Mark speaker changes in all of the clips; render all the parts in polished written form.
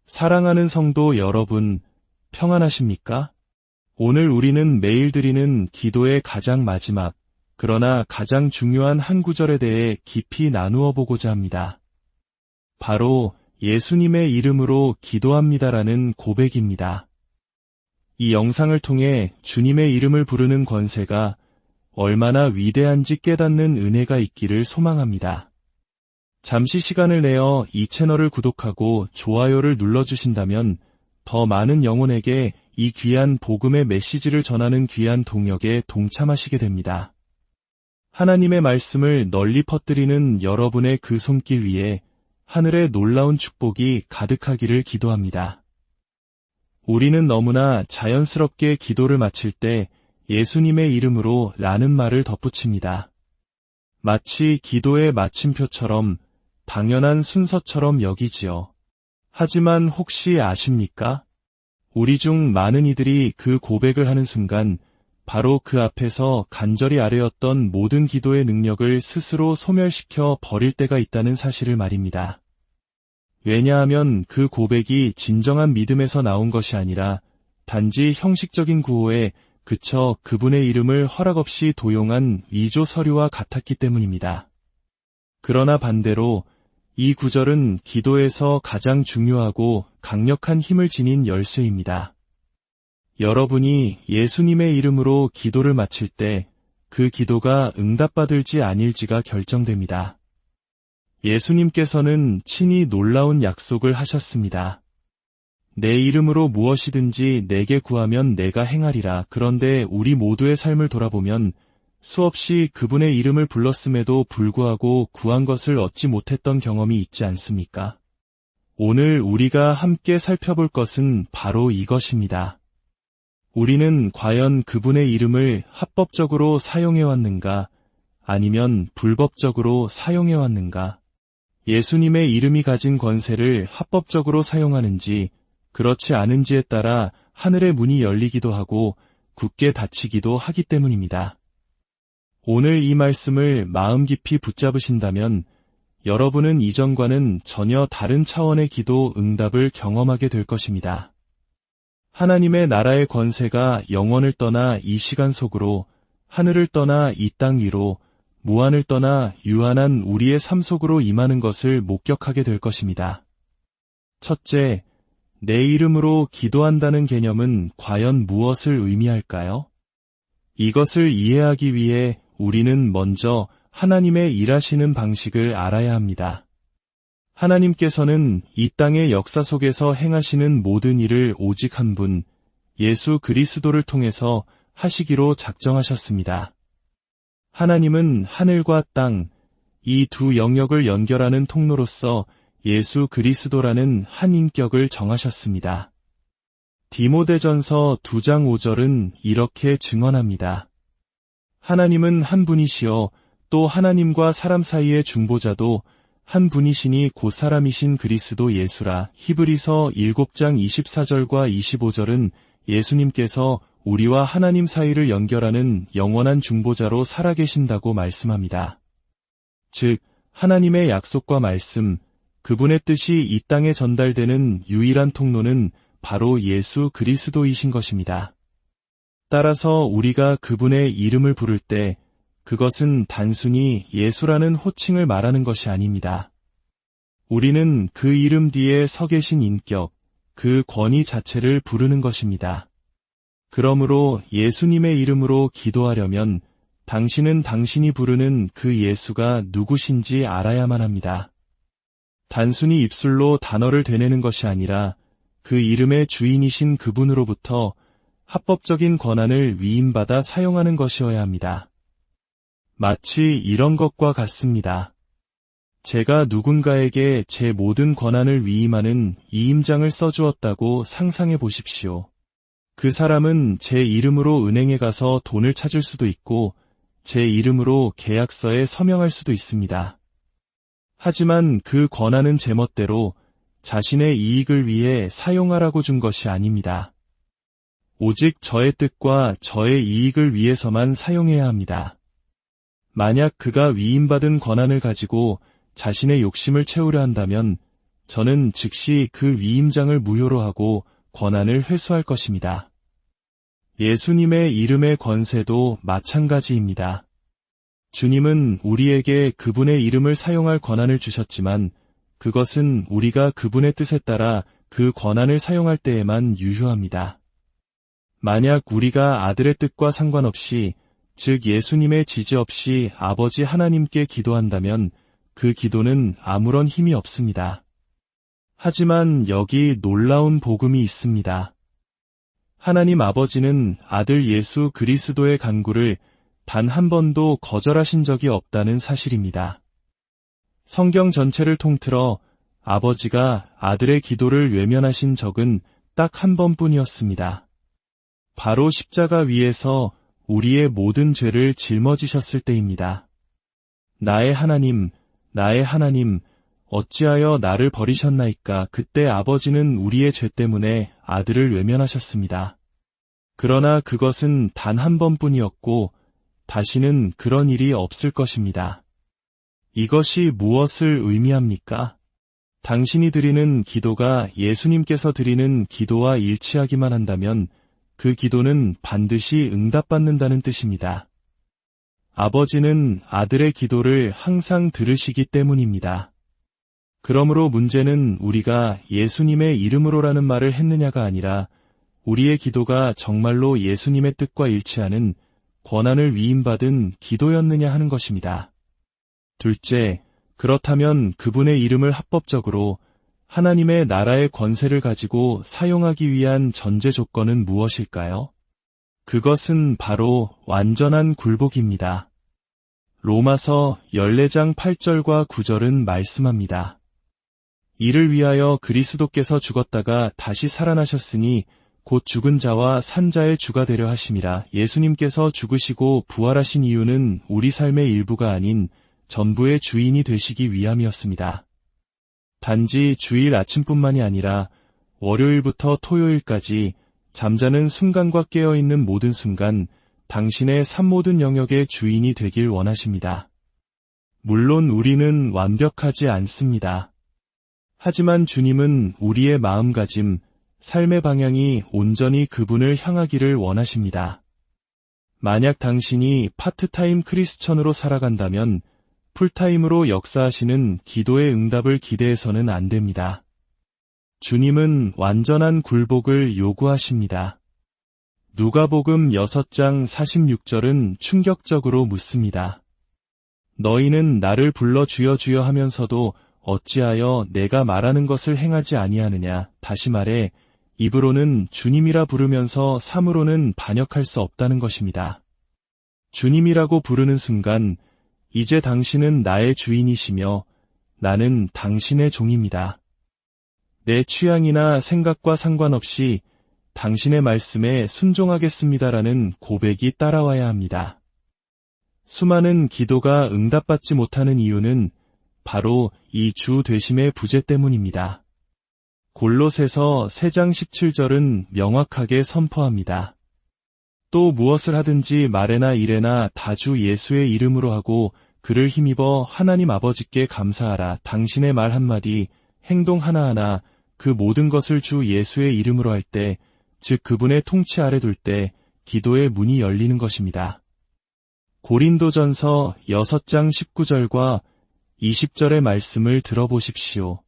Speaker 1: 사랑하는 성도 여러분, 평안하십니까? 오늘 우리는 매일 드리는 기도의 가장 마지막, 그러나 가장 중요한 한 구절에 대해 깊이 나누어 보고자 합니다. 바로 예수님의 이름으로 기도합니다라는 고백입니다. 이 영상을 통해 주님의 이름을 부르는 권세가 얼마나 위대한지 깨닫는 은혜가 있기를 소망합니다. 잠시 시간을 내어 이 채널을 구독하고 좋아요를 눌러주신다면 더 많은 영혼에게 이 귀한 복음의 메시지를 전하는 귀한 동역에 동참하시게 됩니다. 하나님의 말씀을 널리 퍼뜨리는 여러분의 그 손길 위에 하늘의 놀라운 축복이 가득하기를 기도합니다. 우리는 너무나 자연스럽게 기도를 마칠 때 예수님의 이름으로 라는 말을 덧붙입니다. 마치 기도의 마침표처럼 당연한 순서처럼 여기지요. 하지만 혹시 아십니까? 우리 중 많은 이들이 그 고백을 하는 순간 바로 그 앞에서 간절히 아뢰었던 모든 기도의 능력을 스스로 소멸시켜 버릴 때가 있다는 사실을 말입니다. 왜냐하면 그 고백이 진정한 믿음에서 나온 것이 아니라 단지 형식적인 구호에 그쳐 그분의 이름을 허락 없이 도용한 위조 서류와 같았기 때문입니다. 그러나 반대로 이 구절은 기도에서 가장 중요하고 강력한 힘을 지닌 열쇠입니다. 여러분이 예수님의 이름으로 기도를 마칠 때 그 기도가 응답받을지 아닐지가 결정됩니다. 예수님께서는 친히 놀라운 약속을 하셨습니다. 내 이름으로 무엇이든지 내게 구하면 내가 행하리라. 그런데 우리 모두의 삶을 돌아보면 수없이 그분의 이름을 불렀음에도 불구하고 구한 것을 얻지 못했던 경험이 있지 않습니까? 오늘 우리가 함께 살펴볼 것은 바로 이것입니다. 우리는 과연 그분의 이름을 합법적으로 사용해왔는가, 아니면 불법적으로 사용해왔는가? 예수님의 이름이 가진 권세를 합법적으로 사용하는지, 그렇지 않은지에 따라 하늘의 문이 열리기도 하고 굳게 닫히기도 하기 때문입니다. 오늘 이 말씀을 마음 깊이 붙잡으신다면 여러분은 이전과는 전혀 다른 차원의 기도 응답을 경험하게 될 것입니다. 하나님의 나라의 권세가 영원을 떠나 이 시간 속으로, 하늘을 떠나 이 땅 위로, 무한을 떠나 유한한 우리의 삶 속으로 임하는 것을 목격하게 될 것입니다. 첫째, 내 이름으로 기도한다는 개념은 과연 무엇을 의미할까요? 이것을 이해하기 위해 우리는 먼저 하나님의 일하시는 방식을 알아야 합니다. 하나님께서는 이 땅의 역사 속에서 행하시는 모든 일을 오직 한 분, 예수 그리스도를 통해서 하시기로 작정하셨습니다. 하나님은 하늘과 땅, 이 두 영역을 연결하는 통로로서 예수 그리스도라는 한 인격을 정하셨습니다. 디모데전서 2장 5절은 이렇게 증언합니다. 하나님은 한 분이시요 또 하나님과 사람 사이의 중보자도 한 분이시니 곧 사람이신 그리스도 예수라. 히브리서 7장 24절과 25절은 예수님께서 우리와 하나님 사이를 연결하는 영원한 중보자로 살아계신다고 말씀합니다. 즉, 하나님의 약속과 말씀, 그분의 뜻이 이 땅에 전달되는 유일한 통로는 바로 예수 그리스도이신 것입니다. 따라서 우리가 그분의 이름을 부를 때 그것은 단순히 예수라는 호칭을 말하는 것이 아닙니다. 우리는 그 이름 뒤에 서 계신 인격, 그 권위 자체를 부르는 것입니다. 그러므로 예수님의 이름으로 기도하려면 당신은 당신이 부르는 그 예수가 누구신지 알아야만 합니다. 단순히 입술로 단어를 되뇌는 것이 아니라 그 이름의 주인이신 그분으로부터 합법적인 권한을 위임받아 사용하는 것이어야 합니다. 마치 이런 것과 같습니다. 제가 누군가에게 제 모든 권한을 위임하는 위임장을 써주었다고 상상해 보십시오. 그 사람은 제 이름으로 은행에 가서 돈을 찾을 수도 있고 제 이름으로 계약서에 서명할 수도 있습니다. 하지만 그 권한은 제멋대로 자신의 이익을 위해 사용하라고 준 것이 아닙니다. 오직 저의 뜻과 저의 이익을 위해서만 사용해야 합니다. 만약 그가 위임받은 권한을 가지고 자신의 욕심을 채우려 한다면 저는 즉시 그 위임장을 무효로 하고 권한을 회수할 것입니다. 예수님의 이름의 권세도 마찬가지입니다. 주님은 우리에게 그분의 이름을 사용할 권한을 주셨지만 그것은 우리가 그분의 뜻에 따라 그 권한을 사용할 때에만 유효합니다. 만약 우리가 아들의 뜻과 상관없이, 즉 예수님의 지지 없이 아버지 하나님께 기도한다면 그 기도는 아무런 힘이 없습니다. 하지만 여기 놀라운 복음이 있습니다. 하나님 아버지는 아들 예수 그리스도의 간구를 단 한 번도 거절하신 적이 없다는 사실입니다. 성경 전체를 통틀어 아버지가 아들의 기도를 외면하신 적은 딱 한 번뿐이었습니다. 바로 십자가 위에서 우리의 모든 죄를 짊어지셨을 때입니다. 나의 하나님, 나의 하나님, 어찌하여 나를 버리셨나이까. 그때 아버지는 우리의 죄 때문에 아들을 외면하셨습니다. 그러나 그것은 단 한 번뿐이었고 다시는 그런 일이 없을 것입니다. 이것이 무엇을 의미합니까? 당신이 드리는 기도가 예수님께서 드리는 기도와 일치하기만 한다면 그 기도는 반드시 응답받는다는 뜻입니다. 아버지는 아들의 기도를 항상 들으시기 때문입니다. 그러므로 문제는 우리가 예수님의 이름으로라는 말을 했느냐가 아니라 우리의 기도가 정말로 예수님의 뜻과 일치하는 권한을 위임받은 기도였느냐 하는 것입니다. 둘째, 그렇다면 그분의 이름을 합법적으로 하나님의 나라의 권세를 가지고 사용하기 위한 전제 조건은 무엇일까요? 그것은 바로 완전한 굴복입니다. 로마서 14장 8절과 9절은 말씀합니다. 이를 위하여 그리스도께서 죽었다가 다시 살아나셨으니 곧 죽은 자와 산 자의 주가 되려 하심이라. 예수님께서 죽으시고 부활하신 이유는 우리 삶의 일부가 아닌 전부의 주인이 되시기 위함이었습니다. 단지 주일 아침뿐만이 아니라 월요일부터 토요일까지 잠자는 순간과 깨어있는 모든 순간 당신의 삶 모든 영역의 주인이 되길 원하십니다. 물론 우리는 완벽하지 않습니다. 하지만 주님은 우리의 마음가짐, 삶의 방향이 온전히 그분을 향하기를 원하십니다. 만약 당신이 파트타임 크리스천으로 살아간다면 풀타임으로 역사하시는 기도의 응답을 기대해서는 안 됩니다. 주님은 완전한 굴복을 요구하십니다. 누가복음 6장 46절은 충격적으로 묻습니다. 너희는 나를 불러 주여 주여 하면서도 어찌하여 내가 말하는 것을 행하지 아니하느냐. 다시 말해 입으로는 주님이라 부르면서 삶으로는 반역할 수 없다는 것입니다. 주님이라고 부르는 순간 이제 당신은 나의 주인이시며 나는 당신의 종입니다. 내 취향이나 생각과 상관없이 당신의 말씀에 순종하겠습니다라는 고백이 따라와야 합니다. 수많은 기도가 응답받지 못하는 이유는 바로 이 주 되심의 부재 때문입니다. 골로새서 3장 17절은 명확하게 선포합니다. 또 무엇을 하든지 말에나 일에나 다 주 예수의 이름으로 하고 그를 힘입어 하나님 아버지께 감사하라. 당신의 말 한마디, 행동 하나하나 그 모든 것을 주 예수의 이름으로 할 때, 즉 그분의 통치 아래 둘 때 기도의 문이 열리는 것입니다. 고린도전서 6장 19절과 20절의 말씀을 들어보십시오.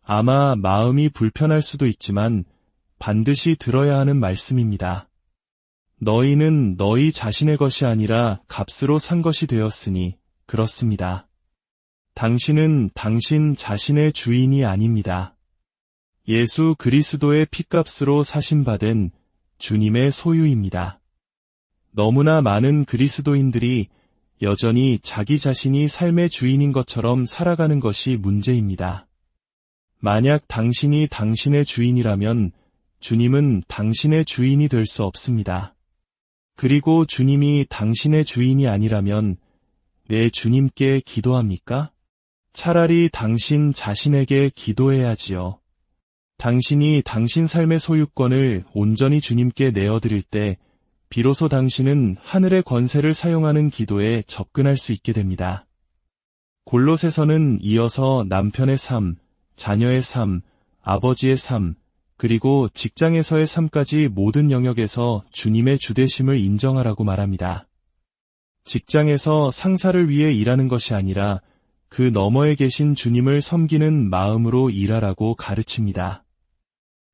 Speaker 1: 아마 마음이 불편할 수도 있지만 반드시 들어야 하는 말씀입니다. 너희는 너희 자신의 것이 아니라 값으로 산 것이 되었으니 그렇습니다. 당신은 당신 자신의 주인이 아닙니다. 예수 그리스도의 핏값으로 사신받은 주님의 소유입니다. 너무나 많은 그리스도인들이 여전히 자기 자신이 삶의 주인인 것처럼 살아가는 것이 문제입니다. 만약 당신이 당신의 주인이라면 주님은 당신의 주인이 될 수 없습니다. 그리고 주님이 당신의 주인이 아니라면 왜 주님께 기도합니까? 차라리 당신 자신에게 기도해야지요. 당신이 당신 삶의 소유권을 온전히 주님께 내어드릴 때 비로소 당신은 하늘의 권세를 사용하는 기도에 접근할 수 있게 됩니다. 골로새서는 이어서 남편의 삶, 자녀의 삶, 아버지의 삶, 그리고 직장에서의 삶까지 모든 영역에서 주님의 주되심을 인정하라고 말합니다. 직장에서 상사를 위해 일하는 것이 아니라 그 너머에 계신 주님을 섬기는 마음으로 일하라고 가르칩니다.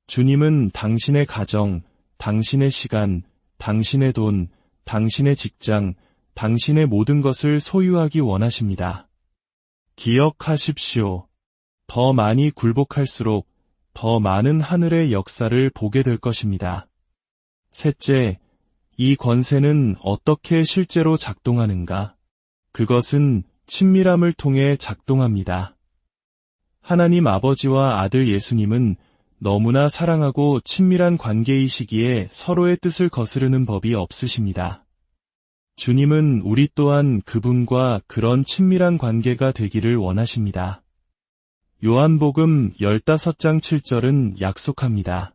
Speaker 1: 주님은 당신의 가정, 당신의 시간, 당신의 돈, 당신의 직장, 당신의 모든 것을 소유하기 원하십니다. 기억하십시오. 더 많이 굴복할수록 더 많은 하늘의 역사를 보게 될 것입니다. 셋째, 이 권세는 어떻게 실제로 작동하는가? 그것은 친밀함을 통해 작동합니다. 하나님 아버지와 아들 예수님은 너무나 사랑하고 친밀한 관계이시기에 서로의 뜻을 거스르는 법이 없으십니다. 주님은 우리 또한 그분과 그런 친밀한 관계가 되기를 원하십니다. 요한복음 15장 7절은 약속합니다.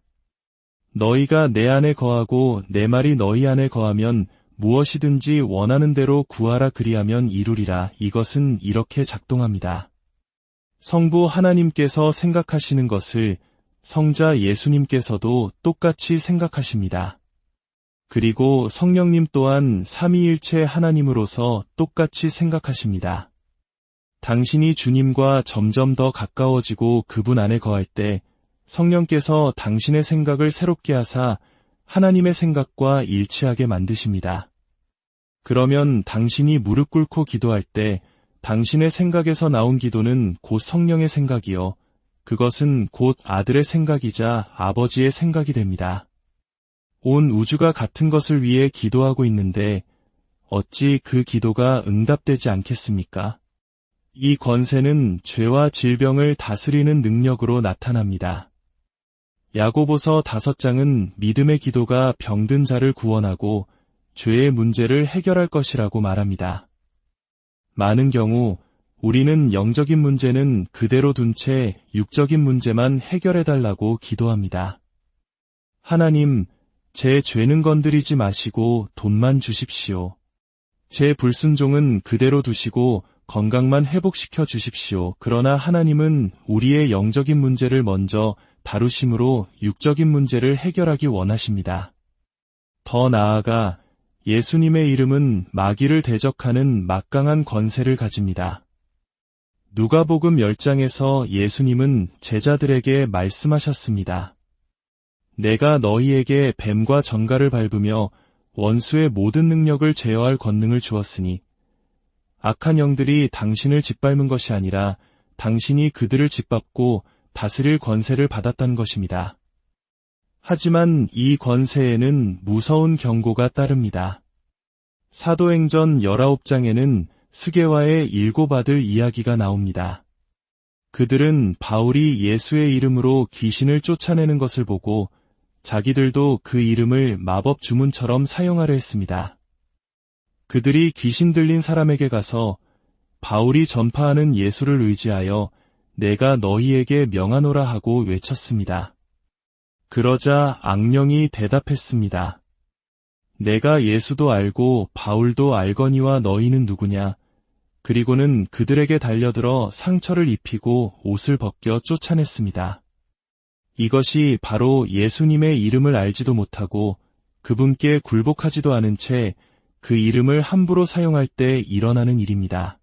Speaker 1: 너희가 내 안에 거하고 내 말이 너희 안에 거하면 무엇이든지 원하는 대로 구하라 그리하면 이루리라. 이것은 이렇게 작동합니다. 성부 하나님께서 생각하시는 것을 성자 예수님께서도 똑같이 생각하십니다. 그리고 성령님 또한 삼위일체 하나님으로서 똑같이 생각하십니다. 당신이 주님과 점점 더 가까워지고 그분 안에 거할 때 성령께서 당신의 생각을 새롭게 하사 하나님의 생각과 일치하게 만드십니다. 그러면 당신이 무릎 꿇고 기도할 때 당신의 생각에서 나온 기도는 곧 성령의 생각이요. 그것은 곧 아들의 생각이자 아버지의 생각이 됩니다. 온 우주가 같은 것을 위해 기도하고 있는데 어찌 그 기도가 응답되지 않겠습니까? 이 권세는 죄와 질병을 다스리는 능력으로 나타납니다. 야고보서 5장은 믿음의 기도가 병든 자를 구원하고 죄의 문제를 해결할 것이라고 말합니다. 많은 경우 우리는 영적인 문제는 그대로 둔 채 육적인 문제만 해결해달라고 기도합니다. 하나님, 제 죄는 건드리지 마시고 돈만 주십시오. 제 불순종은 그대로 두시고 건강만 회복시켜 주십시오. 그러나 하나님은 우리의 영적인 문제를 먼저 다루심으로 육적인 문제를 해결하기 원하십니다. 더 나아가 예수님의 이름은 마귀를 대적하는 막강한 권세를 가집니다. 누가복음 10장에서 예수님은 제자들에게 말씀하셨습니다. 내가 너희에게 뱀과 정갈을 밟으며 원수의 모든 능력을 제어할 권능을 주었으니 악한 영들이 당신을 짓밟은 것이 아니라 당신이 그들을 짓밟고 다스릴 권세를 받았다는 것입니다. 하지만 이 권세에는 무서운 경고가 따릅니다. 사도행전 19장에는 스게와의 7 아들 이야기가 나옵니다. 그들은 바울이 예수의 이름으로 귀신을 쫓아내는 것을 보고 자기들도 그 이름을 마법 주문처럼 사용하려 했습니다. 그들이 귀신 들린 사람에게 가서 바울이 전파하는 예수를 의지하여 내가 너희에게 명하노라 하고 외쳤습니다. 그러자 악령이 대답했습니다. 내가 예수도 알고 바울도 알거니와 너희는 누구냐? 그리고는 그들에게 달려들어 상처를 입히고 옷을 벗겨 쫓아냈습니다. 이것이 바로 예수님의 이름을 알지도 못하고 그분께 굴복하지도 않은 채 그 이름을 함부로 사용할 때 일어나는 일입니다.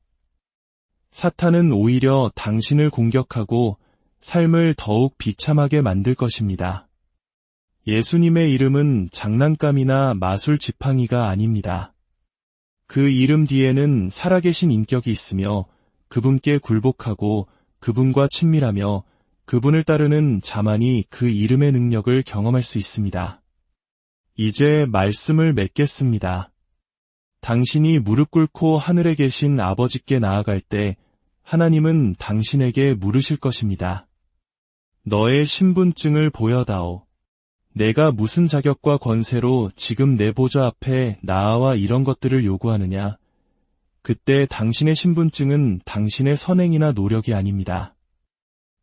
Speaker 1: 사탄은 오히려 당신을 공격하고 삶을 더욱 비참하게 만들 것입니다. 예수님의 이름은 장난감이나 마술 지팡이가 아닙니다. 그 이름 뒤에는 살아계신 인격이 있으며 그분께 굴복하고 그분과 친밀하며 그분을 따르는 자만이 그 이름의 능력을 경험할 수 있습니다. 이제 말씀을 맺겠습니다. 당신이 무릎 꿇고 하늘에 계신 아버지께 나아갈 때 하나님은 당신에게 물으실 것입니다. 너의 신분증을 보여다오. 내가 무슨 자격과 권세로 지금 내 보좌 앞에 나와 이런 것들을 요구하느냐? 그때 당신의 신분증은 당신의 선행이나 노력이 아닙니다.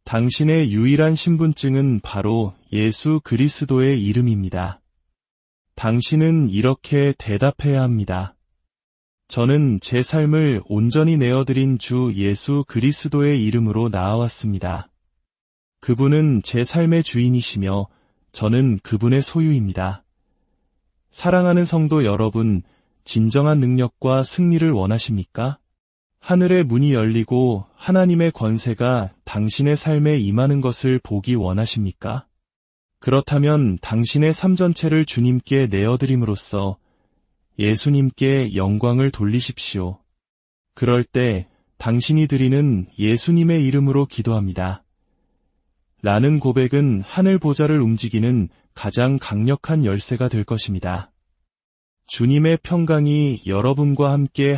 Speaker 1: 당신의 유일한 신분증은 바로 예수 그리스도의 이름입니다. 당신은 이렇게 대답해야 합니다. 저는 제 삶을 온전히 내어드린 주 예수 그리스도의 이름으로 나아왔습니다. 그분은 제 삶의 주인이시며 저는 그분의 소유입니다. 사랑하는 성도 여러분, 진정한 능력과 승리를 원하십니까? 하늘의 문이 열리고 하나님의 권세가 당신의 삶에 임하는 것을 보기 원하십니까? 그렇다면 당신의 삶 전체를 주님께 내어드림으로써 예수님께 영광을 돌리십시오. 그럴 때 당신이 드리는 예수님의 이름으로 기도합니다. 라는 고백은 하늘 보좌를 움직이는 가장 강력한 열쇠가 될 것입니다. 주님의 평강이 여러분과 함께